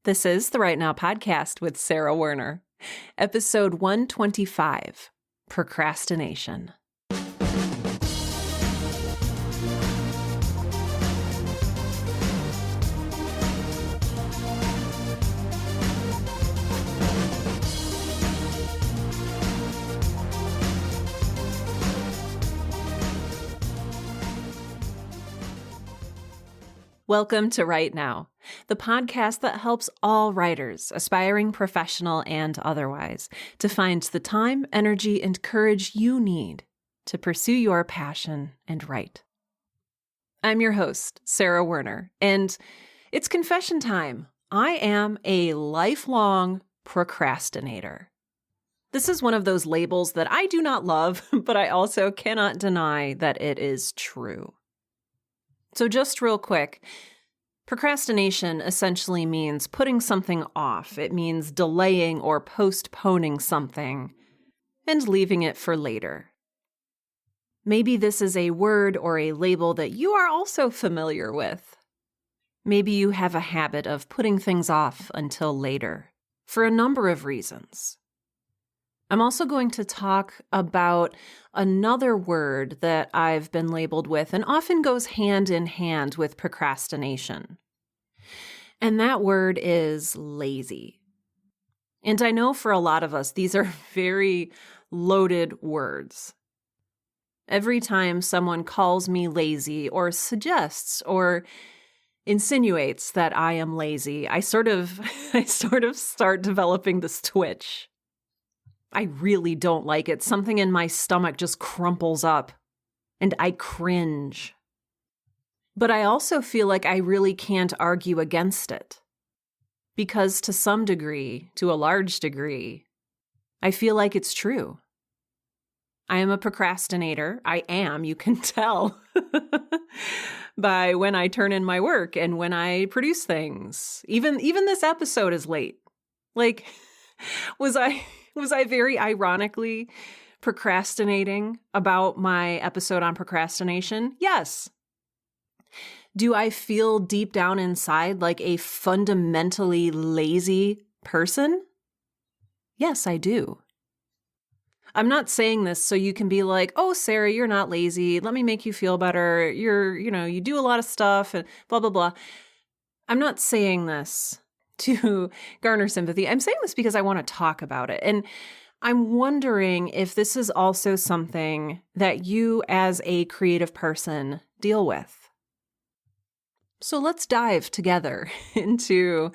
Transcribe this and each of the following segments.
This is the Right Now podcast with Sarah Werner, episode 125, Procrastination. Welcome to Right Now, the podcast that helps all writers, aspiring professional and otherwise, to find the time, energy, and courage you need to pursue your passion and write. I'm your host, Sarah Werner, and it's confession time. I am a lifelong procrastinator. This is one of those labels that I do not love, but I also cannot deny that it is true. So just real quick, procrastination essentially means putting something off. It means delaying or postponing something and leaving it for later. Maybe this is a word or a label that you are also familiar with. Maybe you have a habit of putting things off until later for a number of reasons. I'm also going to talk about another word that I've been labeled with and often goes hand in hand with procrastination. And that word is lazy. And I know for a lot of us, these are very loaded words. Every time someone calls me lazy or suggests or insinuates that I am lazy, I sort of start developing this twitch. I really don't like it. Something in my stomach just crumples up, and I cringe. But I also feel like I really can't argue against it. Because to some degree, to a large degree, I feel like it's true. I am a procrastinator. I am, you can tell, by when I turn in my work and when I produce things. Even this episode is late. Like, was I very ironically procrastinating about my episode on procrastination? Yes. Do I feel deep down inside like a fundamentally lazy person? Yes, I do. I'm not saying this so you can be like, oh, Sarah, you're not lazy. Let me make you feel better. You do a lot of stuff and blah, blah, blah. I'm not saying this to garner sympathy. I'm saying this because I want to talk about it. And I'm wondering if this is also something that you as a creative person deal with. So let's dive together into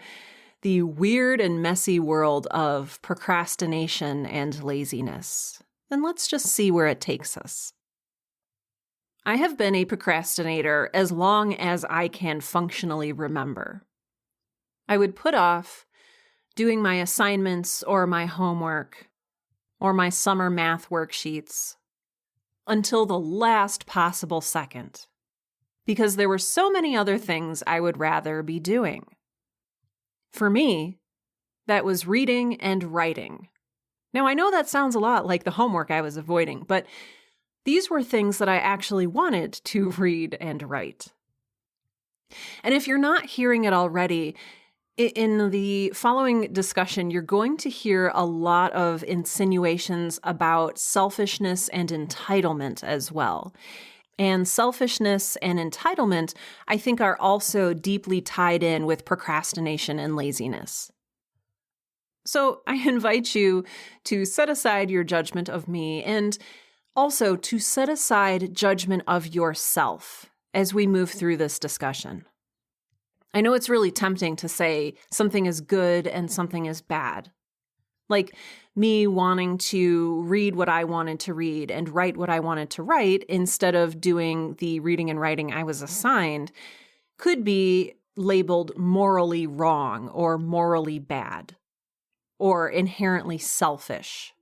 the weird and messy world of procrastination and laziness. And let's just see where it takes us. I have been a procrastinator as long as I can functionally remember. I would put off doing my assignments or my homework or my summer math worksheets until the last possible second, because there were so many other things I would rather be doing. For me, that was reading and writing. Now, I know that sounds a lot like the homework I was avoiding, but these were things that I actually wanted to read and write. And if you're not hearing it already, in the following discussion, you're going to hear a lot of insinuations about selfishness and entitlement as well. And selfishness and entitlement, I think, are also deeply tied in with procrastination and laziness. So I invite you to set aside your judgment of me and also to set aside judgment of yourself as we move through this discussion. I know it's really tempting to say something is good and something is bad. Like me wanting to read what I wanted to read and write what I wanted to write instead of doing the reading and writing I was assigned could be labeled morally wrong or morally bad or inherently selfish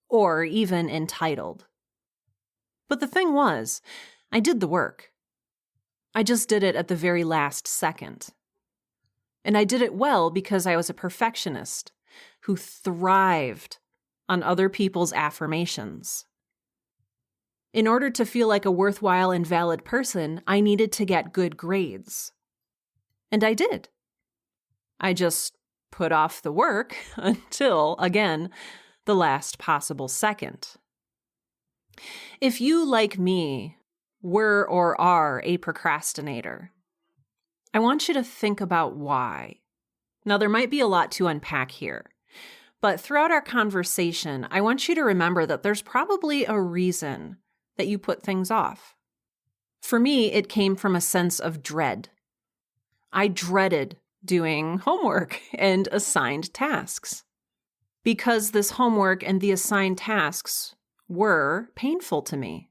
or even entitled. But the thing was, I did the work. I just did it at the very last second. And I did it well because I was a perfectionist who thrived on other people's affirmations. In order to feel like a worthwhile and valid person, I needed to get good grades. And I did. I just put off the work until, again, the last possible second. If you, like me, were or are a procrastinator, I want you to think about why. Now, there might be a lot to unpack here, but throughout our conversation, I want you to remember that there's probably a reason that you put things off. For me, it came from a sense of dread. I dreaded doing homework and assigned tasks because this homework and the assigned tasks were painful to me.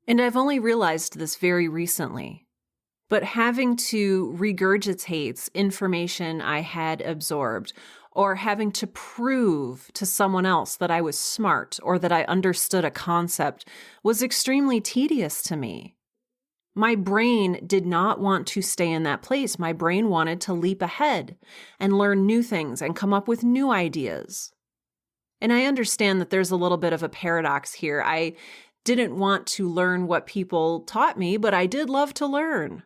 And I've only realized this very recently, but having to regurgitate information I had absorbed or having to prove to someone else that I was smart or that I understood a concept was extremely tedious to me. My brain did not want to stay in that place. My brain wanted to leap ahead and learn new things and come up with new ideas. And I understand that there's a little bit of a paradox here. I didn't want to learn what people taught me, but I did love to learn.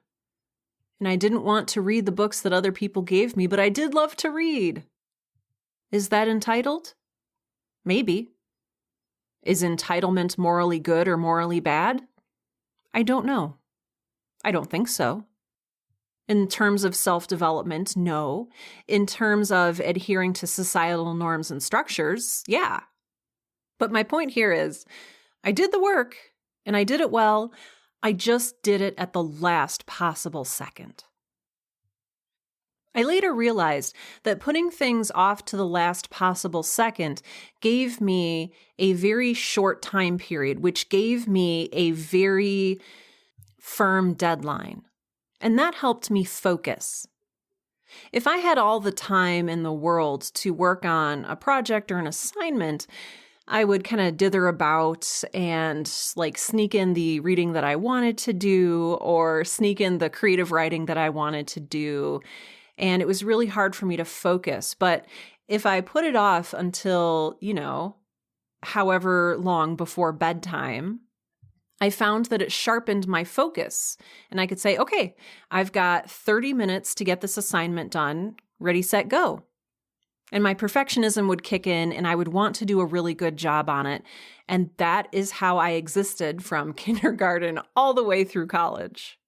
And I didn't want to read the books that other people gave me, but I did love to read. Is that entitled? Maybe. Is entitlement morally good or morally bad? I don't know. I don't think so. In terms of self-development, no. In terms of adhering to societal norms and structures, yeah. But my point here is, I did the work, and I did it well. I just did it at the last possible second. I later realized that putting things off to the last possible second gave me a very short time period, which gave me a very firm deadline. And that helped me focus. If I had all the time in the world to work on a project or an assignment, I would kind of dither about and sneak in the reading that I wanted to do or sneak in the creative writing that I wanted to do. And it was really hard for me to focus. But if I put it off until, however long before bedtime, I found that it sharpened my focus. And I could say, okay, I've got 30 minutes to get this assignment done. Ready, set, go. And my perfectionism would kick in and I would want to do a really good job on it. And that is how I existed from kindergarten all the way through college.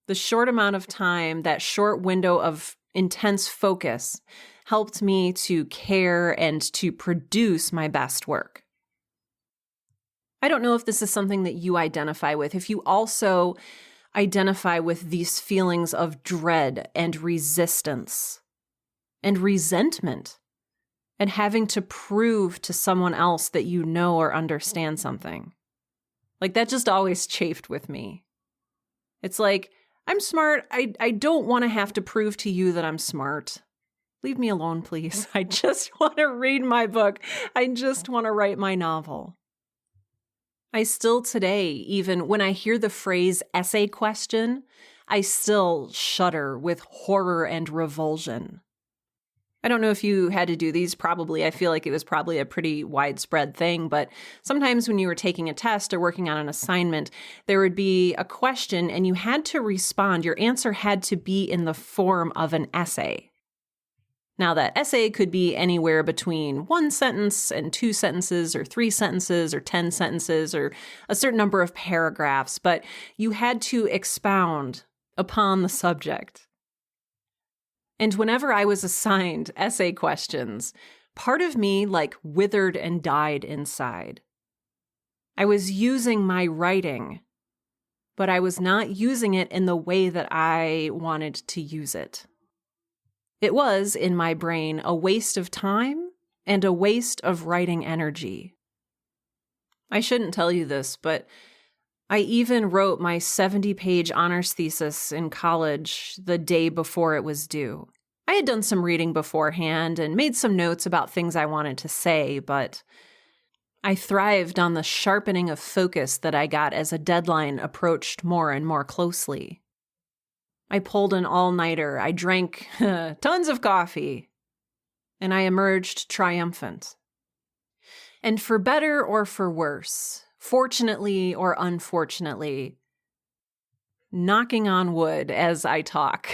The short amount of time, that short window of intense focus, helped me to care and to produce my best work. I don't know if this is something that you identify with. If you also identify with these feelings of dread and resistance and resentment and having to prove to someone else that you know or understand something. That just always chafed with me. It's like, I'm smart. I don't want to have to prove to you that I'm smart. Leave me alone, please. I just want to read my book. I just want to write my novel. I still today, even when I hear the phrase essay question, I still shudder with horror and revulsion. I don't know if you had to do these. Probably. I feel like it was probably a pretty widespread thing, but sometimes when you were taking a test or working on an assignment, there would be a question and you had to respond. Your answer had to be in the form of an essay. Now, that essay could be anywhere between 1 sentence and 2 sentences or 3 sentences or 10 sentences or a certain number of paragraphs, but you had to expound upon the subject. And whenever I was assigned essay questions, part of me withered and died inside. I was using my writing, but I was not using it in the way that I wanted to use it. It was, in my brain, a waste of time and a waste of writing energy. I shouldn't tell you this, but I even wrote my 70-page honors thesis in college the day before it was due. I had done some reading beforehand and made some notes about things I wanted to say, but I thrived on the sharpening of focus that I got as a deadline approached more and more closely. I pulled an all-nighter, I drank tons of coffee, and I emerged triumphant. And for better or for worse, fortunately or unfortunately, knocking on wood as I talk,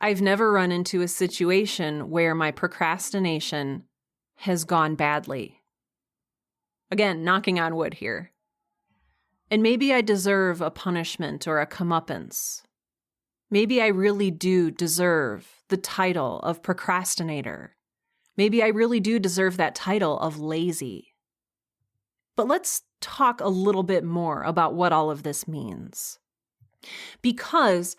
I've never run into a situation where my procrastination has gone badly. Again, knocking on wood here. And maybe I deserve a punishment or a comeuppance. Maybe I really do deserve the title of procrastinator. Maybe I really do deserve that title of lazy. But let's talk a little bit more about what all of this means. Because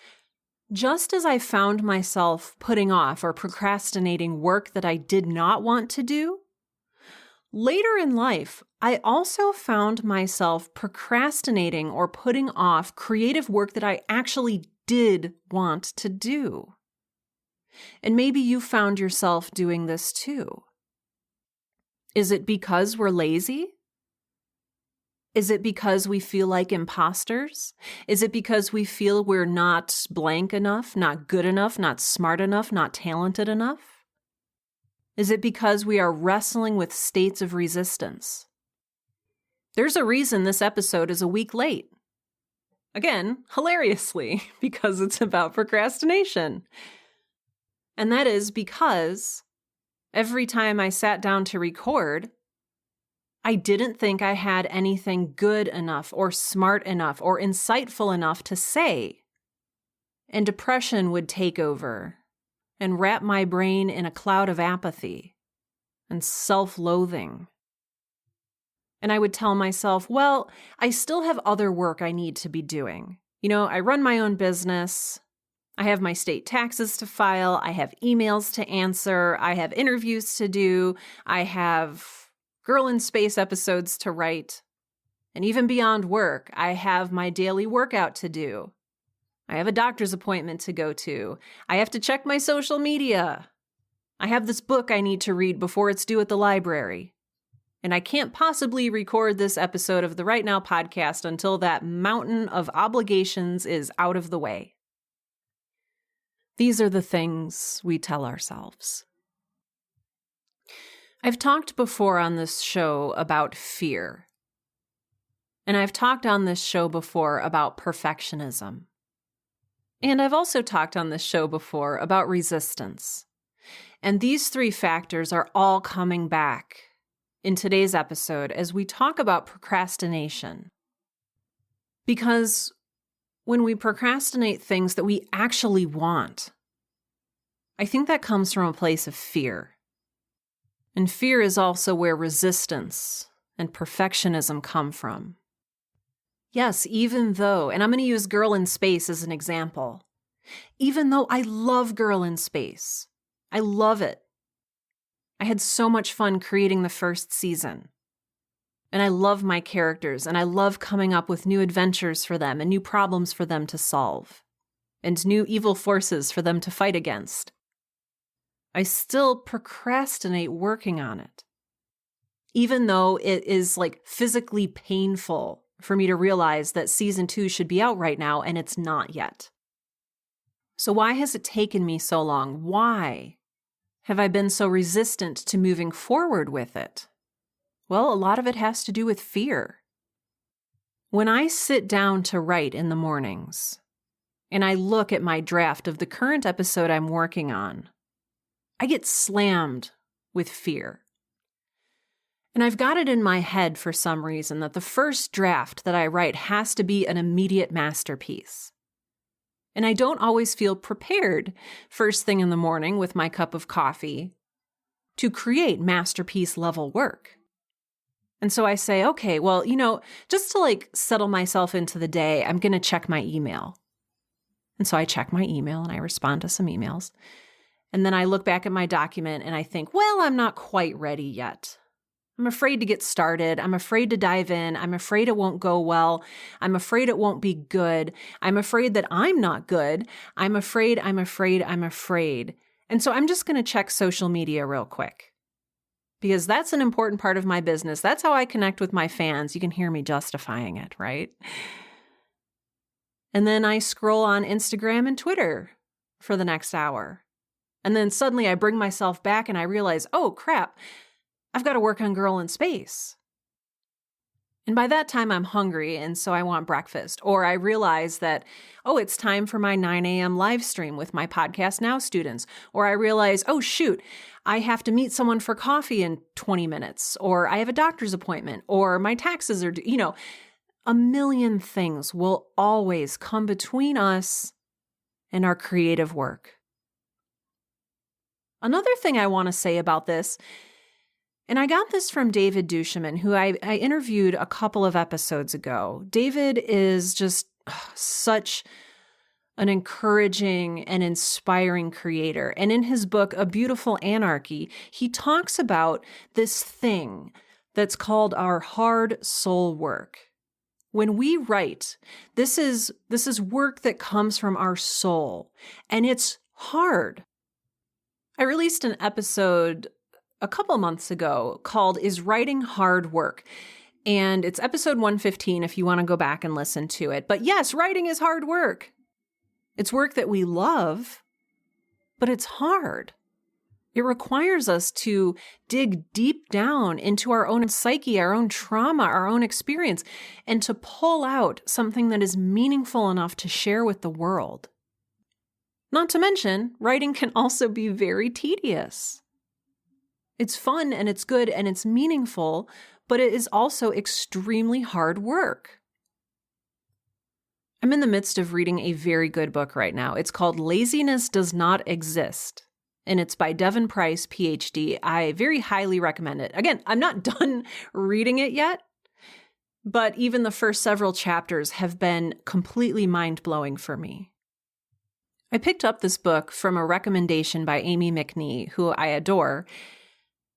just as I found myself putting off or procrastinating work that I did not want to do, later in life, I also found myself procrastinating or putting off creative work that I actually did want to do. And maybe you found yourself doing this too. Is it because we're lazy? Is it because we feel like imposters? Is it because we feel we're not blank enough, not good enough, not smart enough, not talented enough? Is it because we are wrestling with states of resistance? There's a reason this episode is a week late. Again, hilariously, because it's about procrastination. And that is because every time I sat down to record, I didn't think I had anything good enough or smart enough or insightful enough to say. And depression would take over and wrap my brain in a cloud of apathy and self-loathing. And I would tell myself, well, I still have other work I need to be doing. I run my own business. I have my state taxes to file. I have emails to answer. I have interviews to do. I have Girl in Space episodes to write. And even beyond work, I have my daily workout to do. I have a doctor's appointment to go to. I have to check my social media. I have this book I need to read before it's due at the library. And I can't possibly record this episode of the Right Now podcast until that mountain of obligations is out of the way. These are the things we tell ourselves. I've talked before on this show about fear. And I've talked on this show before about perfectionism. And I've also talked on this show before about resistance. And these three factors are all coming back in today's episode as we talk about procrastination. Because when we procrastinate things that we actually want, I think that comes from a place of fear. And fear is also where resistance and perfectionism come from. Yes, even though, and I'm going to use Girl in Space as an example, even though I love Girl in Space, I love it. I had so much fun creating the first season. And I love my characters, and I love coming up with new adventures for them and new problems for them to solve, and new evil forces for them to fight against. I still procrastinate working on it, even though it is physically painful for me to realize that season 2 should be out right now, and it's not yet. So why has it taken me so long? Why have I been so resistant to moving forward with it? Well, a lot of it has to do with fear. When I sit down to write in the mornings, and I look at my draft of the current episode I'm working on, I get slammed with fear. And I've got it in my head for some reason that the first draft that I write has to be an immediate masterpiece. And I don't always feel prepared first thing in the morning with my cup of coffee to create masterpiece level work. And so I say, okay, well, just to settle myself into the day, I'm going to check my email. And so I check my email and I respond to some emails. And then I look back at my document and I think, well, I'm not quite ready yet. I'm afraid to get started. I'm afraid to dive in. I'm afraid it won't go well. I'm afraid it won't be good. I'm afraid that I'm not good. I'm afraid. And so I'm just going to check social media real quick because that's an important part of my business. That's how I connect with my fans. You can hear me justifying it, right? And then I scroll on Instagram and Twitter for the next hour. And then suddenly I bring myself back and I realize, oh crap, I've got to work on Girl in Space. And by that time, I'm hungry, and so I want breakfast. Or I realize that, oh, it's time for my 9 a.m. live stream with my Podcast Now students. Or I realize, oh, shoot, I have to meet someone for coffee in 20 minutes. Or I have a doctor's appointment. Or my taxes are due. A million things will always come between us and our creative work. Another thing I want to say about this, and I got this from David Duchemin, who I interviewed a couple of episodes ago. David is just such an encouraging and inspiring creator. And in his book, A Beautiful Anarchy, he talks about this thing that's called our hard soul work. When we write, this is work that comes from our soul, and it's hard. I released an episode a couple months ago called Is Writing Hard Work? And it's episode 115 if you want to go back and listen to it. But yes, writing is hard work. It's work that we love, but it's hard. It requires us to dig deep down into our own psyche, our own trauma, our own experience, and to pull out something that is meaningful enough to share with the world. Not to mention, writing can also be very tedious. It's fun and it's good and it's meaningful, but it is also extremely hard work. I'm in the midst of reading a very good book right now. It's called Laziness Does Not Exist, and it's by Devin Price, PhD. I very highly recommend it. Again, I'm not done reading it yet, but even the first several chapters have been completely mind-blowing for me. I picked up this book from a recommendation by Amy McNee, who I adore,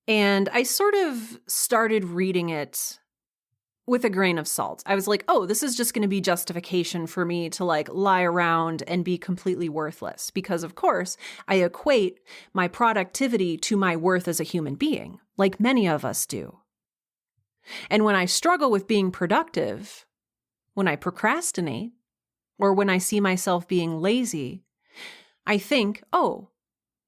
and I sort of started reading it with a grain of salt. I was like, oh, this is just going to be justification for me to lie around and be completely worthless. Because of course, I equate my productivity to my worth as a human being, like many of us do. And when I struggle with being productive, when I procrastinate, or when I see myself being lazy, I think, oh,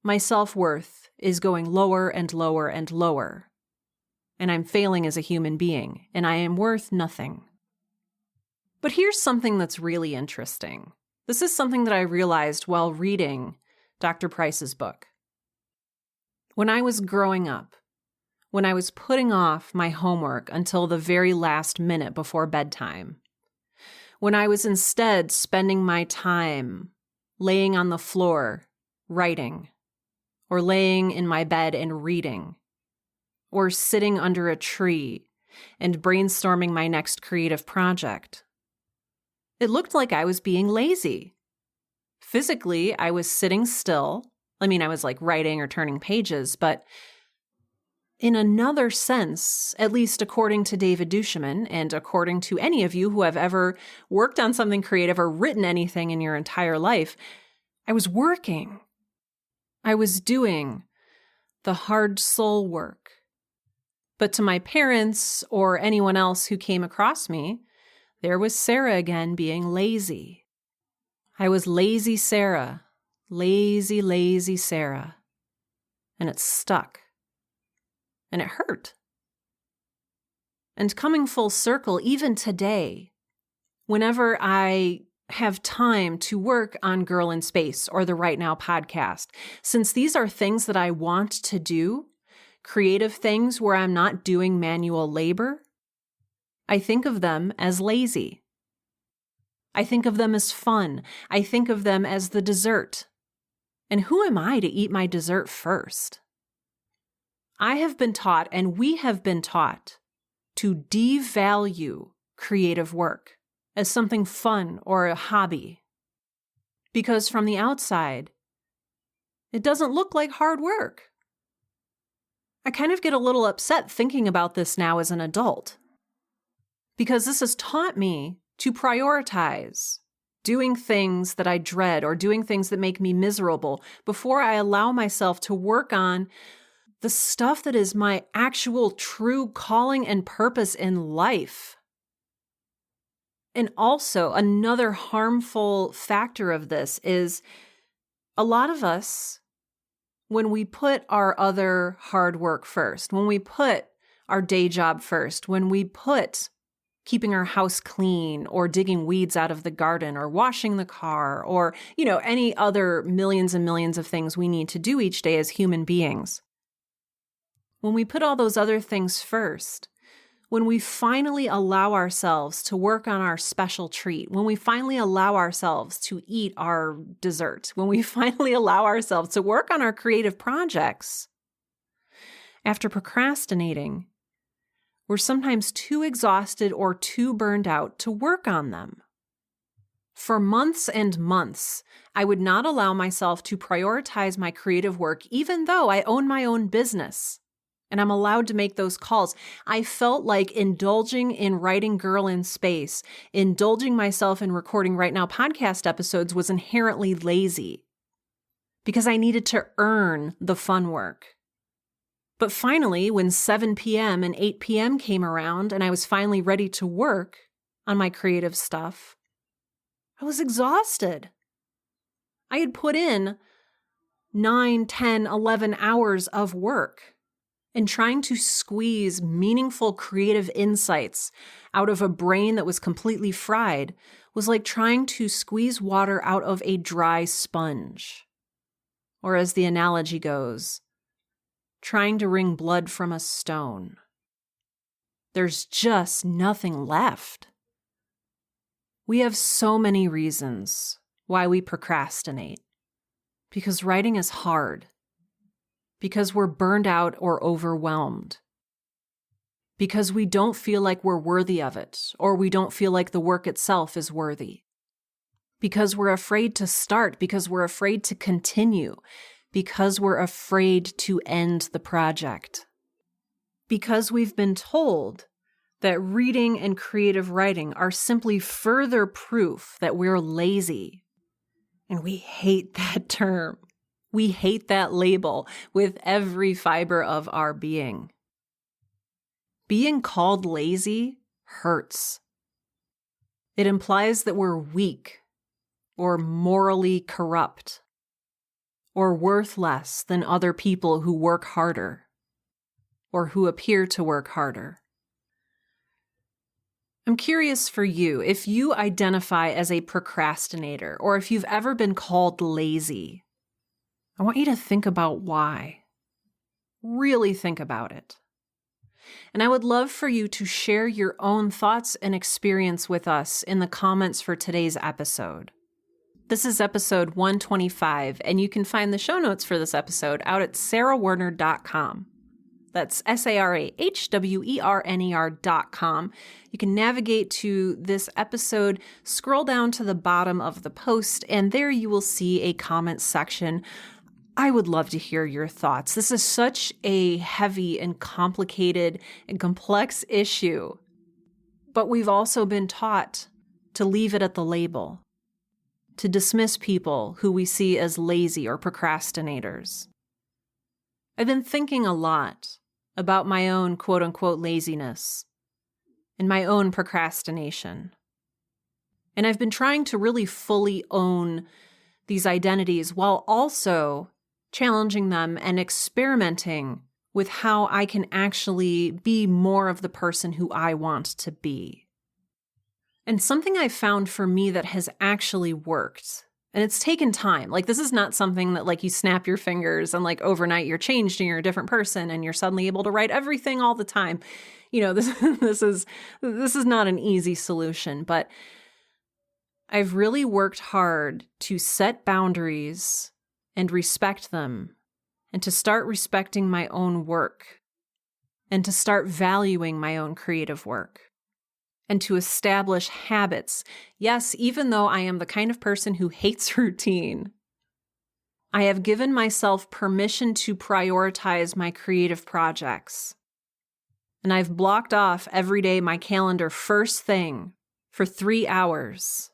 my self-worth is going lower and lower and lower, and I'm failing as a human being, and I am worth nothing. But here's something that's really interesting. This is something that I realized while reading Dr. Price's book. When I was growing up, when I was putting off my homework until the very last minute before bedtime, when I was instead spending my time laying on the floor, writing, or laying in my bed and reading, or sitting under a tree and brainstorming my next creative project. It looked like I was being lazy. Physically, I was sitting still. I was writing or turning pages, but in another sense, at least according to David Duchemin, and according to any of you who have ever worked on something creative or written anything in your entire life, I was working. I was doing the hard soul work. But to my parents or anyone else who came across me, there was Sarah again being lazy. I was lazy Sarah, lazy, lazy Sarah. And it stuck. And it hurt. And coming full circle, even today, whenever I have time to work on Girl in Space or the Right Now podcast, since these are things that I want to do, creative things where I'm not doing manual labor, I think of them as lazy. I think of them as fun. I think of them as the dessert. And who am I to eat my dessert first? I have been taught, and we have been taught, to devalue creative work as something fun or a hobby. Because from the outside, it doesn't look like hard work. I kind of get a little upset thinking about this now as an adult. Because this has taught me to prioritize doing things that I dread or doing things that make me miserable before I allow myself to work on the stuff that is my actual true calling and purpose in life. And also, another harmful factor of this is a lot of us, when we put our other hard work first, when we put our day job first, when we put keeping our house clean or digging weeds out of the garden or washing the car or, any other millions and millions of things we need to do each day as human beings. When we put all those other things first, when we finally allow ourselves to work on our special treat, when we finally allow ourselves to eat our dessert, when we finally allow ourselves to work on our creative projects, after procrastinating, we're sometimes too exhausted or too burned out to work on them. For months and months, I would not allow myself to prioritize my creative work, even though I own my own business and I'm allowed to make those calls. I felt like indulging in writing Girl in Space, indulging myself in recording Right Now podcast episodes was inherently lazy because I needed to earn the fun work. But finally, when 7 p.m. and 8 p.m. came around and I was finally ready to work on my creative stuff, I was exhausted. I had put in 9, 10, 11 hours of work. And trying to squeeze meaningful creative insights out of a brain that was completely fried was like trying to squeeze water out of a dry sponge. Or as the analogy goes, trying to wring blood from a stone. There's just nothing left. We have so many reasons why we procrastinate. Because writing is hard. Because we're burned out or overwhelmed. Because we don't feel like we're worthy of it, or we don't feel like the work itself is worthy. Because we're afraid to start, because we're afraid to continue, because we're afraid to end the project. Because we've been told that reading and creative writing are simply further proof that we're lazy. And we hate that term. We hate that label with every fiber of our being. Being called lazy hurts. It implies that we're weak or morally corrupt or worth less than other people who work harder or who appear to work harder. I'm curious for you, if you identify as a procrastinator or if you've ever been called lazy, I want you to think about why. Really think about it. And I would love for you to share your own thoughts and experience with us in the comments for today's episode. This is episode 125, and you can find the show notes for this episode out at sarahwerner.com. That's sarahwerner.com. You can navigate to this episode, scroll down to the bottom of the post, and there you will see a comment section. I would love to hear your thoughts. This is such a heavy and complicated and complex issue, but we've also been taught to leave it at the label, to dismiss people who we see as lazy or procrastinators. I've been thinking a lot about my own quote-unquote laziness and my own procrastination. And I've been trying to really fully own these identities while also challenging them and experimenting with how I can actually be more of the person who I want to be. And something I found for me that has actually worked, and it's taken time. Like, this is not something that like you snap your fingers and like overnight you're changed and you're a different person and you're suddenly able to write everything all the time. This is not an easy solution, but I've really worked hard to set boundaries and respect them, and to start respecting my own work, and to start valuing my own creative work, and to establish habits. Yes, even though I am the kind of person who hates routine, I have given myself permission to prioritize my creative projects. And I've blocked off every day my calendar first thing for 3 hours.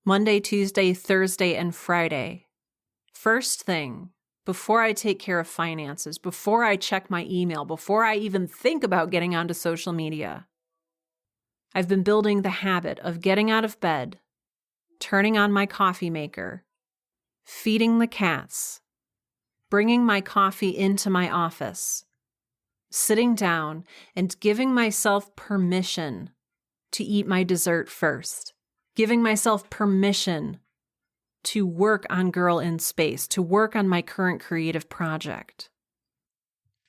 Monday, Tuesday, Thursday, and Friday. First thing, before I take care of finances, before I check my email, before I even think about getting onto social media. I've been building the habit of getting out of bed, turning on my coffee maker, feeding the cats, bringing my coffee into my office, sitting down and giving myself permission to eat my dessert first, giving myself permission to work on Girl in Space, to work on my current creative project.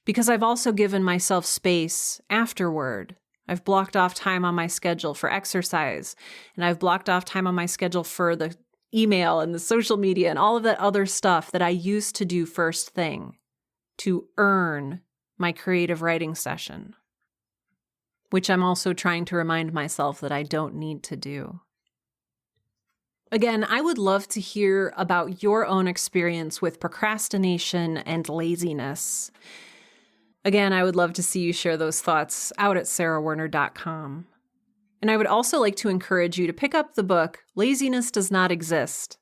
Because I've also given myself space afterward. I've blocked off time on my schedule for exercise, and I've blocked off time on my schedule for the email and the social media and all of that other stuff that I used to do first thing to earn my creative writing session, which I'm also trying to remind myself that I don't need to do. Again, I would love to hear about your own experience with procrastination and laziness. Again, I would love to see you share those thoughts out at sarahwerner.com. And I would also like to encourage you to pick up the book, Laziness Does Not Exist,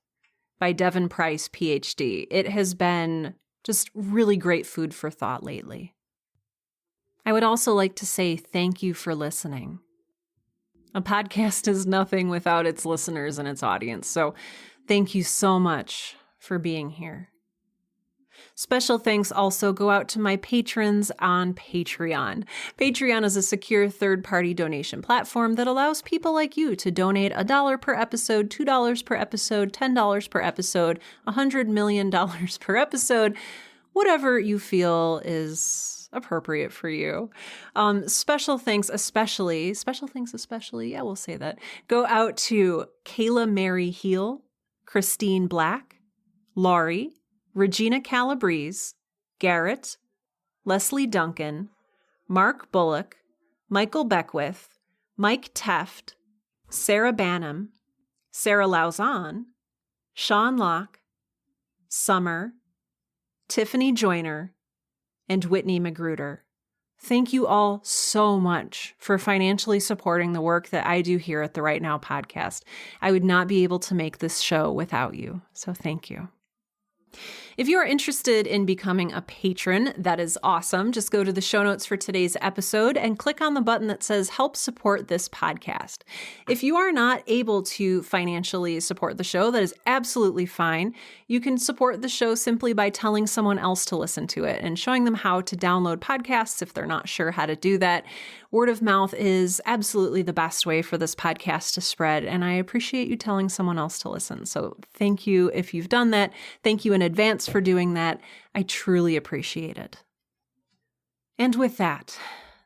by Devin Price, PhD. It has been just really great food for thought lately. I would also like to say thank you for listening. A podcast is nothing without its listeners and its audience, so thank you so much for being here. Special thanks also go out to my patrons on Patreon. Patreon is a secure third-party donation platform that allows people like you to donate $1 per episode, $2 per episode, $10 per episode, $100 million per episode, whatever you feel is appropriate for you. Special thanks especially, yeah, we'll say that, go out to Kayla Mary Heel, Christine Black, Laurie, Regina Calabrese, Garrett, Leslie Duncan, Mark Bullock, Michael Beckwith, Mike Teft, Sarah Bannum, Sarah Lauzon, Sean Locke, Summer, Tiffany Joyner, and Whitney Magruder. Thank you all so much for financially supporting the work that I do here at the Right Now podcast. I would not be able to make this show without you, so thank you. If you are interested in becoming a patron, that is awesome. Just go to the show notes for today's episode and click on the button that says help support this podcast. If you are not able to financially support the show, that is absolutely fine. You can support the show simply by telling someone else to listen to it and showing them how to download podcasts if they're not sure how to do that. Word of mouth is absolutely the best way for this podcast to spread, and I appreciate you telling someone else to listen. So thank you if you've done that. Thank you in advance for doing that. I truly appreciate it. And with that,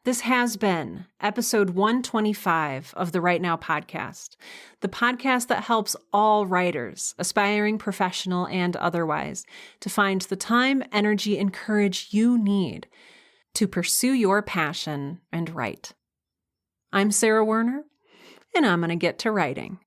this has been episode 125 of the Right Now podcast, the podcast that helps all writers, aspiring professional and otherwise, to find the time, energy, and courage you need to pursue your passion and write. I'm Sarah Werner, and I'm going to get to writing.